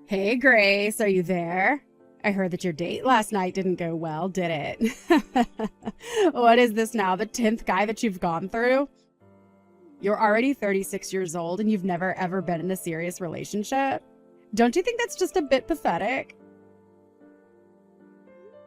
Hey, Grace, are you there? I heard that your date last night didn't go well, did it? What is this now, the 10th guy that you've gone through? You're already 36 years old and you've never ever been in a serious relationship? Don't you think that's just a bit pathetic?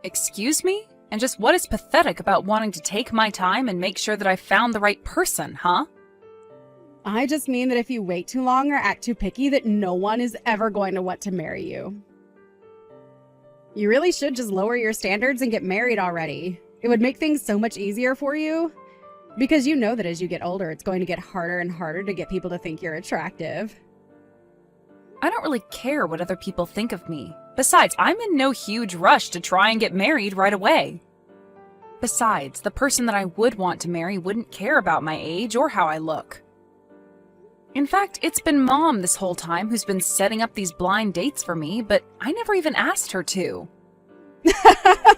Excuse me? And just what is pathetic about wanting to take my time and make sure that I found the right person, huh? I just mean that if you wait too long or act too picky, that no one is ever going to want to marry you. You really should just lower your standards and get married already. It would make things so much easier for you. Because you know that as you get older, it's going to get harder and harder to get people to think you're attractive. I don't really care what other people think of me. Besides, I'm in no huge rush to try and get married right away. Besides, the person that I would want to marry wouldn't care about my age or how I look. In fact, it's been Mom this whole time who's been setting up these blind dates for me, but I never even asked her to.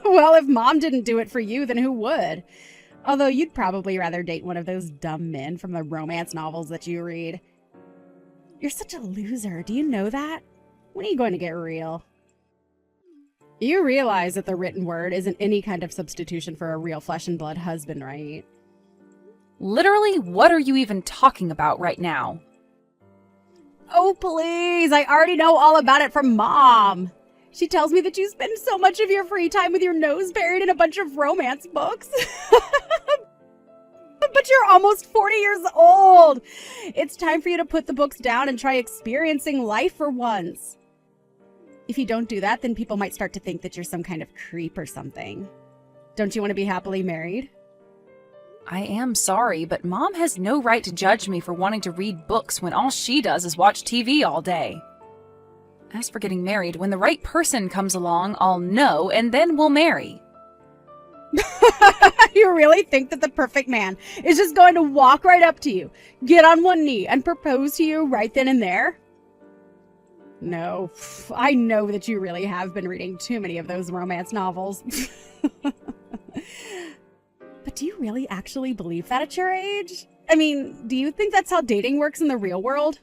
Well, if Mom didn't do it for you, then who would? Although you'd probably rather date one of those dumb men from the romance novels that you read. You're such a loser. Do you know that? When are you going to get real? You realize that the written word isn't any kind of substitution for a real flesh and blood husband, right? Literally, what are you even talking about right now? Oh, please. I already know all about it from Mom. She tells me that you spend so much of your free time with your nose buried in a bunch of romance books. But you're almost 40 years old. It's time for you to put the books down and try experiencing life for once. If you don't do that, then people might start to think that you're some kind of creep or something. Don't you want to be happily married? I am sorry, but Mom has no right to judge me for wanting to read books when all she does is watch TV all day. As for getting married, when the right person comes along, I'll know, and then we'll marry. You really think that the perfect man is just going to walk right up to you, get on one knee, and propose to you right then and there? No, I know that you really have been reading too many of those romance novels. But do you really actually believe that at your age? I mean, do you think that's how dating works in the real world?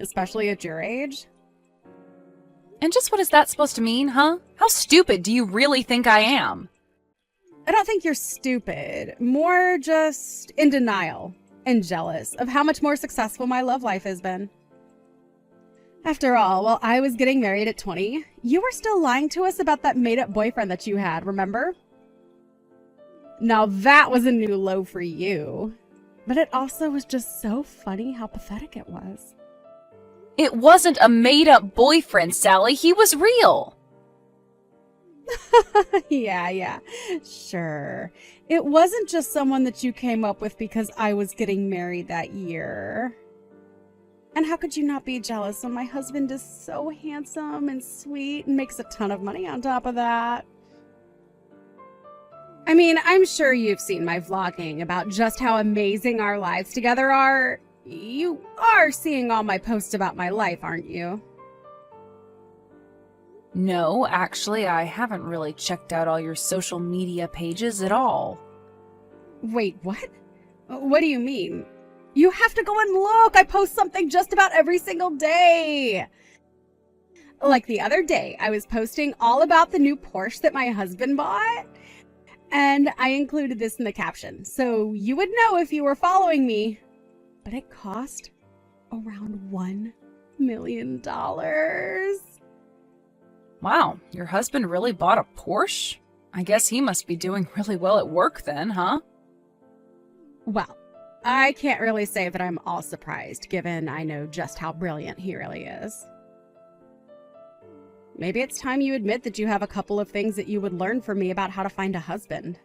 Especially at your age? And just what is that supposed to mean, huh? How stupid do you really think I am? I don't think you're stupid. More just in denial and jealous of how much more successful my love life has been. After all, while I was getting married at 20, you were still lying to us about that made-up boyfriend that you had, remember? Now that was a new low for you. But it also was just so funny how pathetic it was. It wasn't a made-up boyfriend, Sally. He was real. Yeah, sure. It wasn't just someone that you came up with because I was getting married that year. And how could you not be jealous when my husband is so handsome and sweet and makes a ton of money on top of that? I mean, I'm sure you've seen my vlogging about just how amazing our lives together are. You are seeing all my posts about my life, aren't you? No, actually, I haven't really checked out all your social media pages at all. Wait, what? What do you mean? You have to go and look! I post something just about every single day! Like the other day, I was posting all about the new Porsche that my husband bought. And I included this in the caption, so you would know if you were following me. But it cost around $1 million. Wow, your husband really bought a Porsche? I guess he must be doing really well at work then, huh? Well, I can't really say that I'm all surprised, given I know just how brilliant he really is. Maybe it's time you admit that you have a couple of things that you would learn from me about how to find a husband.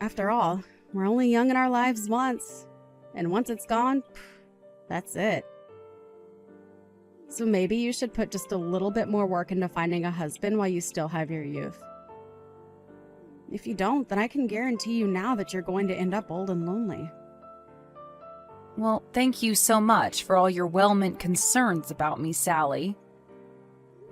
After all, we're only young in our lives once, and once it's gone, that's it. So maybe you should put just a little bit more work into finding a husband while you still have your youth. If you don't, then I can guarantee you now that you're going to end up old and lonely. Well, thank you so much for all your well-meant concerns about me, Sally.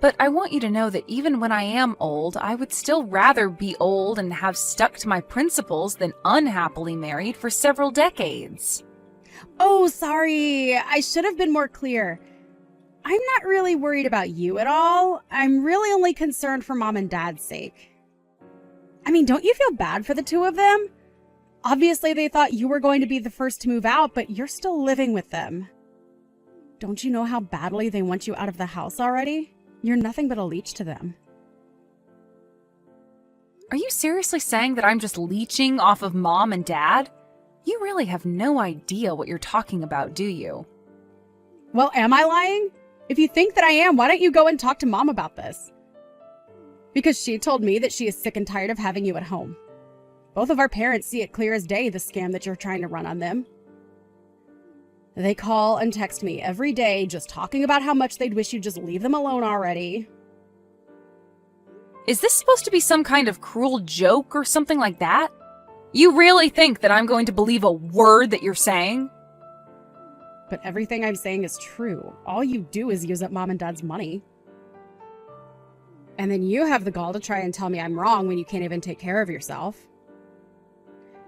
But I want you to know that even when I am old, I would still rather be old and have stuck to my principles than unhappily married for several decades. Oh, sorry. I should have been more clear. I'm not really worried about you at all. I'm really only concerned for Mom and Dad's sake. I mean, don't you feel bad for the two of them? Obviously, they thought you were going to be the first to move out, but you're still living with them. Don't you know how badly they want you out of the house already? You're nothing but a leech to them. Are you seriously saying that I'm just leeching off of Mom and Dad? You really have no idea what you're talking about, do you? Well, am I lying? If you think that I am, why don't you go and talk to Mom about this? Because she told me that she is sick and tired of having you at home. Both of our parents see it clear as day, the scam that you're trying to run on them. They call and text me every day just talking about how much they'd wish you'd just leave them alone already. Is this supposed to be some kind of cruel joke or something like that? You really think that I'm going to believe a word that you're saying? But everything I'm saying is true. All you do is use up Mom and Dad's money. And then you have the gall to try and tell me I'm wrong when you can't even take care of yourself.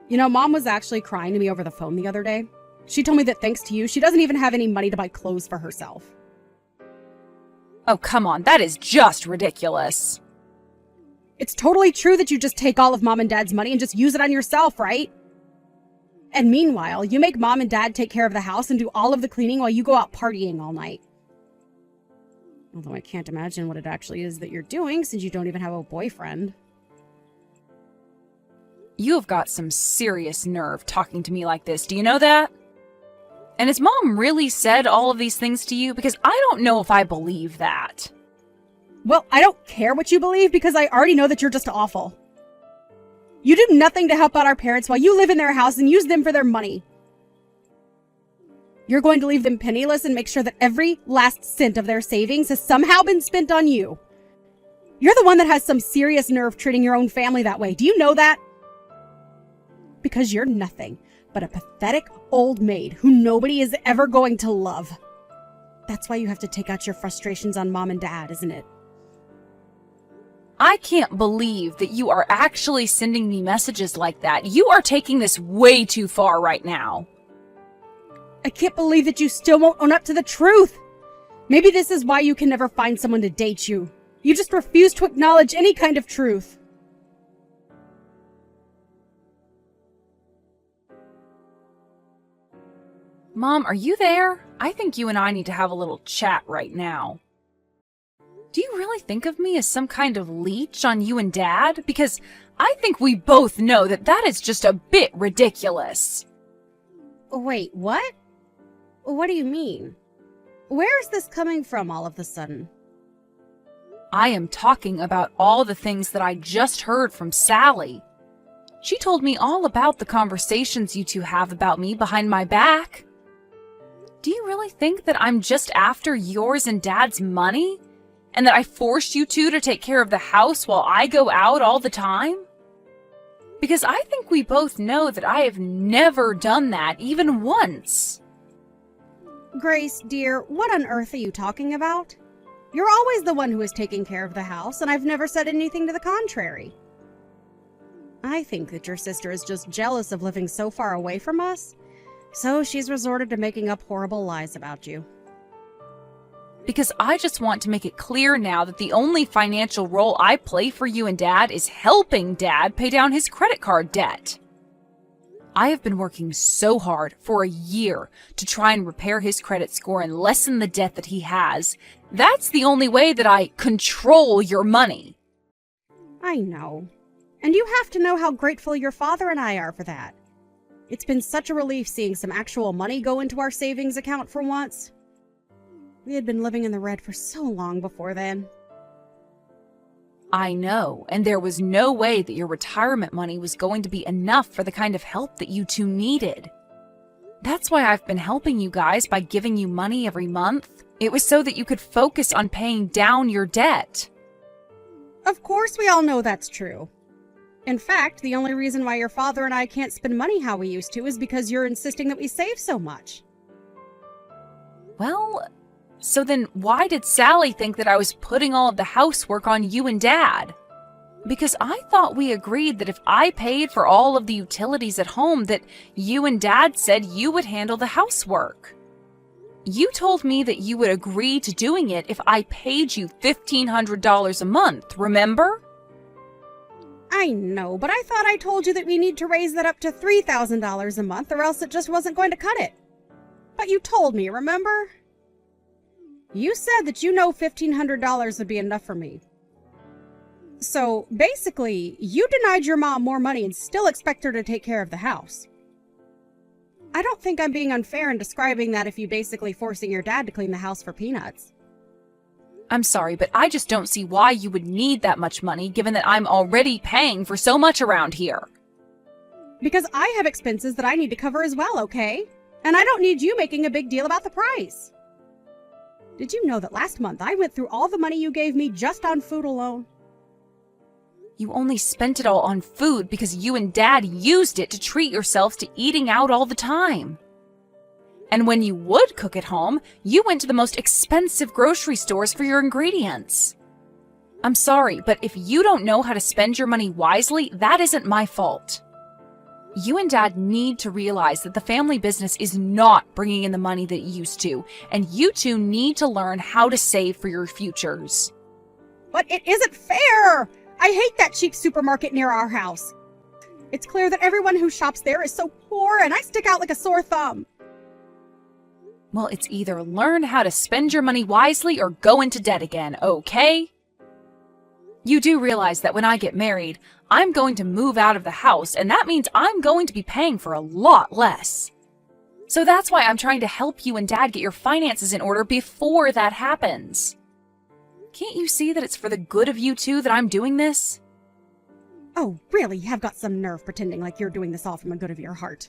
You know, Mom was actually crying to me over the phone the other day. She told me that thanks to you, she doesn't even have any money to buy clothes for herself. Oh, come on, that is just ridiculous. It's totally true that you just take all of Mom and Dad's money and just use it on yourself, right? And meanwhile, you make Mom and Dad take care of the house and do all of the cleaning while you go out partying all night. Although I can't imagine what it actually is that you're doing since you don't even have a boyfriend. You have got some serious nerve talking to me like this, do you know that? And has Mom really said all of these things to you? Because I don't know if I believe that. Well, I don't care what you believe because I already know that you're just awful. You do nothing to help out our parents while you live in their house and use them for their money. You're going to leave them penniless and make sure that every last cent of their savings has somehow been spent on you. You're the one that has some serious nerve treating your own family that way. Do you know that? Because you're nothing but a pathetic old maid who nobody is ever going to love. That's why you have to take out your frustrations on Mom and Dad, isn't it? I can't believe that you are actually sending me messages like that. You are taking this way too far right now. I can't believe that you still won't own up to the truth. Maybe this is why you can never find someone to date you. You just refuse to acknowledge any kind of truth. Mom, are you there? I think you and I need to have a little chat right now. Do you really think of me as some kind of leech on you and Dad? Because I think we both know that that is just a bit ridiculous. Wait, what? What do you mean? Where is this coming from all of a sudden? I am talking about all the things that I just heard from Sally. She told me all about the conversations you two have about me behind my back. Do you really think that I'm just after yours and Dad's money? And that I forced you two to take care of the house while I go out all the time? Because I think we both know that I have never done that even once. Grace, dear, what on earth are you talking about? You're always the one who is taking care of the house, and I've never said anything to the contrary. I think that your sister is just jealous of living so far away from us, so she's resorted to making up horrible lies about you. Because I just want to make it clear now that the only financial role I play for you and Dad is helping Dad pay down his credit card debt. I have been working so hard for a year to try and repair his credit score and lessen the debt that he has. That's the only way that I control your money. I know. And you have to know how grateful your father and I are for that. It's been such a relief seeing some actual money go into our savings account for once. We had been living in the red for so long before then. I know, and there was no way that your retirement money was going to be enough for the kind of help that you two needed. That's why I've been helping you guys by giving you money every month. It was so that you could focus on paying down your debt. Of course we all know that's true. In fact, the only reason why your father and I can't spend money how we used to is because you're insisting that we save so much. Well, so then why did Sally think that I was putting all of the housework on you and Dad? Because I thought we agreed that if I paid for all of the utilities at home, that you and Dad said you would handle the housework. You told me that you would agree to doing it if I paid you $1,500 a month, remember? I know, but I thought I told you that we need to raise that up to $3,000 a month or else it just wasn't going to cut it. But you told me, remember? You said that you know $1,500 would be enough for me. So, basically, you denied your mom more money and still expect her to take care of the house. I don't think I'm being unfair in describing that if you basically forcing your dad to clean the house for peanuts. I'm sorry, but I just don't see why you would need that much money given that I'm already paying for so much around here. Because I have expenses that I need to cover as well, okay? And I don't need you making a big deal about the price. Did you know that last month I went through all the money you gave me just on food alone? You only spent it all on food because you and Dad used it to treat yourselves to eating out all the time. And when you would cook at home, you went to the most expensive grocery stores for your ingredients. I'm sorry, but if you don't know how to spend your money wisely, that isn't my fault. You and Dad need to realize that the family business is not bringing in the money that it used to, and you two need to learn how to save for your futures. But it isn't fair! I hate that cheap supermarket near our house. It's clear that everyone who shops there is so poor, and I stick out like a sore thumb. Well, it's either learn how to spend your money wisely or go into debt again, okay? You do realize that when I get married, I'm going to move out of the house, and that means I'm going to be paying for a lot less. So that's why I'm trying to help you and Dad get your finances in order before that happens. Can't you see that it's for the good of you two that I'm doing this? Oh, really? You have got some nerve pretending like you're doing this all from the good of your heart.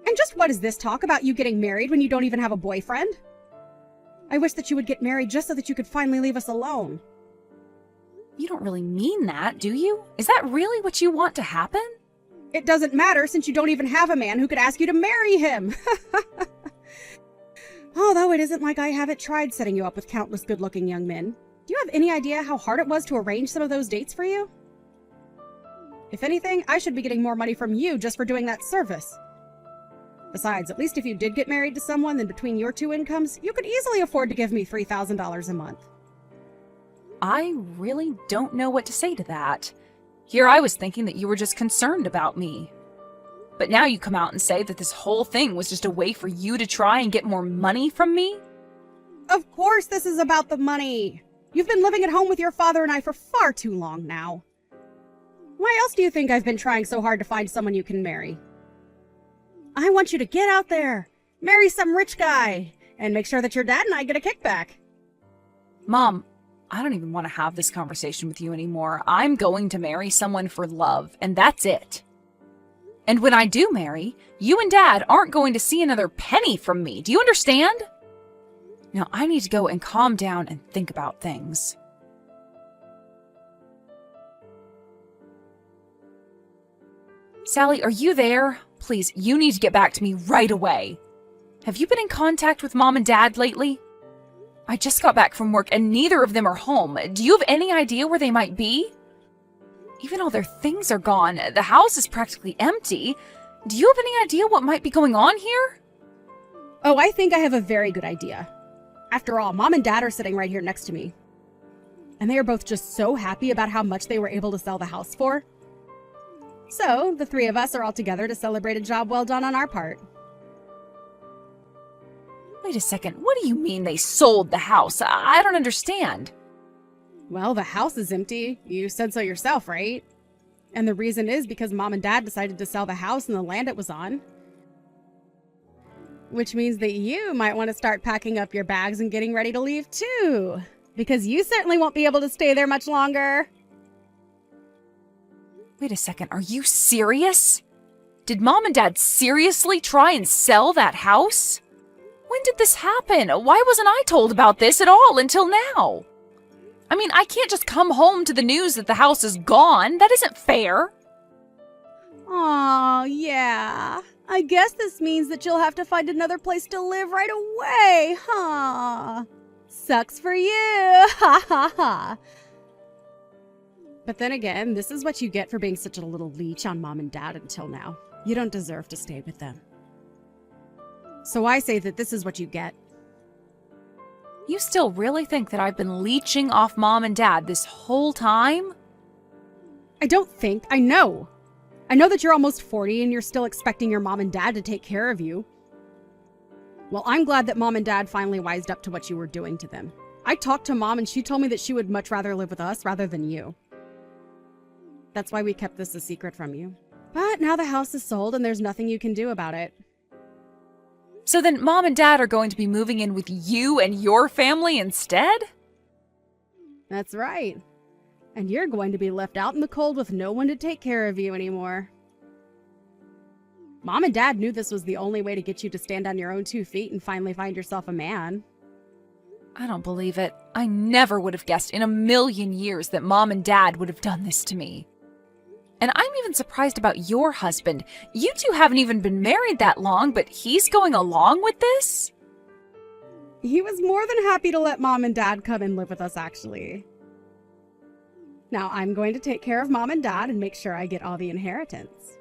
And just what is this talk about you getting married when you don't even have a boyfriend? I wish that you would get married just so that you could finally leave us alone. You don't really mean that, do you? Is that really what you want to happen? It doesn't matter since you don't even have a man who could ask you to marry him. Although it isn't like I haven't tried setting you up with countless good-looking young men. Do you have any idea how hard it was to arrange some of those dates for you? If anything, I should be getting more money from you just for doing that service. Besides, at least if you did get married to someone, then between your two incomes, you could easily afford to give me $3,000 a month. I really don't know what to say to that. Here I was thinking that you were just concerned about me. But now you come out and say that this whole thing was just a way for you to try and get more money from me? Of course this is about the money. You've been living at home with your father and I for far too long now. Why else do you think I've been trying so hard to find someone you can marry? I want you to get out there, marry some rich guy, and make sure that your dad and I get a kickback. Mom, I don't even want to have this conversation with you anymore. I'm going to marry someone for love, and that's it. And when I do marry, you and Dad aren't going to see another penny from me. Do you understand? Now, I need to go and calm down and think about things. Sally, are you there? Please, you need to get back to me right away. Have you been in contact with Mom and Dad lately? I just got back from work and neither of them are home. Do you have any idea where they might be? Even all their things are gone. The house is practically empty. Do you have any idea what might be going on here? Oh, I think I have a very good idea. After all, Mom and Dad are sitting right here next to me. And they are both just so happy about how much they were able to sell the house for. So, the three of us are all together to celebrate a job well done on our part. Wait a second, what do you mean they sold the house? I don't understand. Well, the house is empty. You said so yourself, right? And the reason is because Mom and Dad decided to sell the house and the land it was on. Which means that you might want to start packing up your bags and getting ready to leave too. Because you certainly won't be able to stay there much longer. Wait a second, are you serious? Did Mom and Dad seriously try and sell that house? When did this happen? Why wasn't I told about this at all until now? I mean, I can't just come home to the news that the house is gone. That isn't fair. Aw, yeah. I guess this means that you'll have to find another place to live right away, huh? Sucks for you. Ha ha ha. But then again, this is what you get for being such a little leech on Mom and Dad until now. You don't deserve to stay with them. So I say that this is what you get. You still really think that I've been leeching off Mom and Dad this whole time? I don't think. I know. I know that you're almost 40 and you're still expecting your mom and dad to take care of you. Well, I'm glad that Mom and Dad finally wised up to what you were doing to them. I talked to Mom and she told me that she would much rather live with us rather than you. That's why we kept this a secret from you. But now the house is sold and there's nothing you can do about it. So then Mom and Dad are going to be moving in with you and your family instead? That's right. And you're going to be left out in the cold with no one to take care of you anymore. Mom and Dad knew this was the only way to get you to stand on your own 2 feet and finally find yourself a man. I don't believe it. I never would have guessed in a million years that Mom and Dad would have done this to me. And I'm even surprised about your husband. You two haven't even been married that long, but he's going along with this? He was more than happy to let Mom and Dad come and live with us, actually. Now I'm going to take care of Mom and Dad and make sure I get all the inheritance.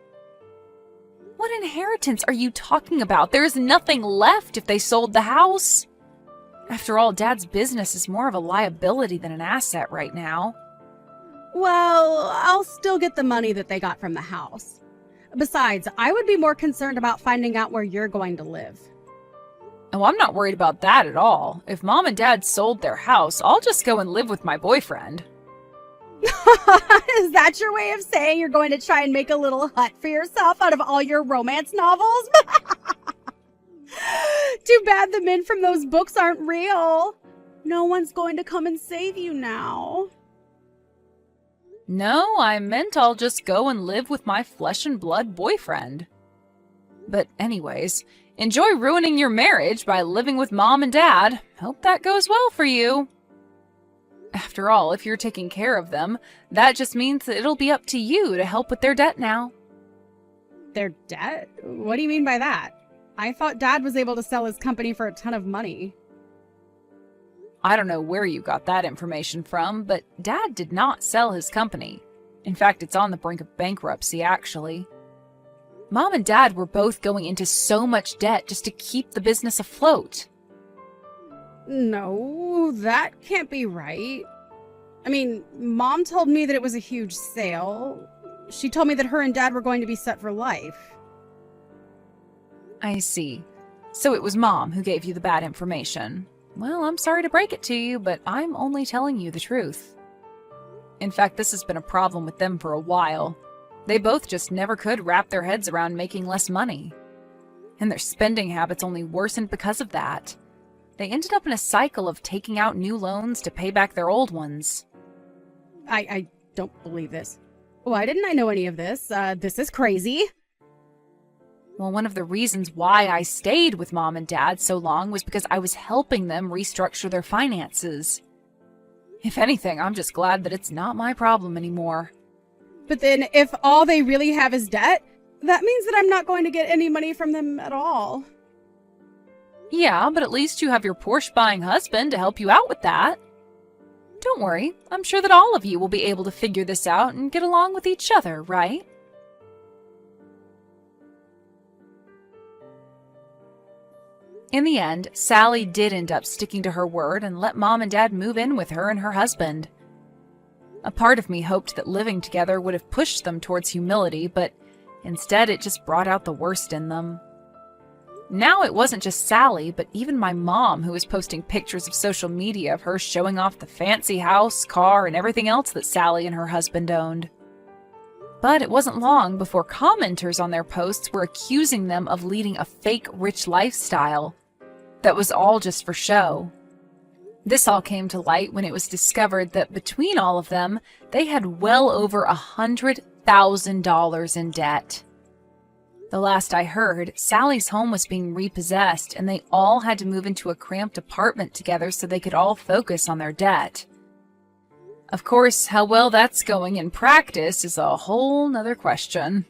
What inheritance are you talking about? There is nothing left if they sold the house. After all, Dad's business is more of a liability than an asset right now. Well, I'll still get the money that they got from the house. Besides, I would be more concerned about finding out where you're going to live. Oh, I'm not worried about that at all. If Mom and Dad sold their house, I'll just go and live with my boyfriend. Is that your way of saying you're going to try and make a little hut for yourself out of all your romance novels? Too bad the men from those books aren't real. No one's going to come and save you now. No, I meant I'll just go and live with my flesh and blood boyfriend. But anyways, enjoy ruining your marriage by living with Mom and Dad. Hope that goes well for you. After all, if you're taking care of them, that just means that it'll be up to you to help with their debt now. Their debt? What do you mean by that? I thought Dad was able to sell his company for a ton of money. I don't know where you got that information from, but Dad did not sell his company. In fact, it's on the brink of bankruptcy, actually. Mom and Dad were both going into so much debt just to keep the business afloat. No, that can't be right. I mean, Mom told me that it was a huge sale. She told me that her and Dad were going to be set for life. I see. So it was Mom who gave you the bad information. Well, I'm sorry to break it to you, but I'm only telling you the truth. In fact, this has been a problem with them for a while. They both just never could wrap their heads around making less money. And their spending habits only worsened because of that. They ended up in a cycle of taking out new loans to pay back their old ones. I don't believe this. Why didn't I know any of this? This is crazy. Well, one of the reasons why I stayed with Mom and Dad so long was because I was helping them restructure their finances. If anything, I'm just glad that it's not my problem anymore. But then, if all they really have is debt, that means that I'm not going to get any money from them at all. Yeah, but at least you have your Porsche-buying husband to help you out with that. Don't worry, I'm sure that all of you will be able to figure this out and get along with each other, right? In the end, Sally did end up sticking to her word and let Mom and Dad move in with her and her husband. A part of me hoped that living together would have pushed them towards humility, but instead it just brought out the worst in them. Now it wasn't just Sally, but even my mom who was posting pictures of social media of her showing off the fancy house, car, and everything else that Sally and her husband owned. But it wasn't long before commenters on their posts were accusing them of leading a fake rich lifestyle that was all just for show. This all came to light when it was discovered that between all of them, they had well over $100,000 in debt. The last I heard, Sally's home was being repossessed and they all had to move into a cramped apartment together so they could all focus on their debt. Of course, how well that's going in practice is a whole nother question.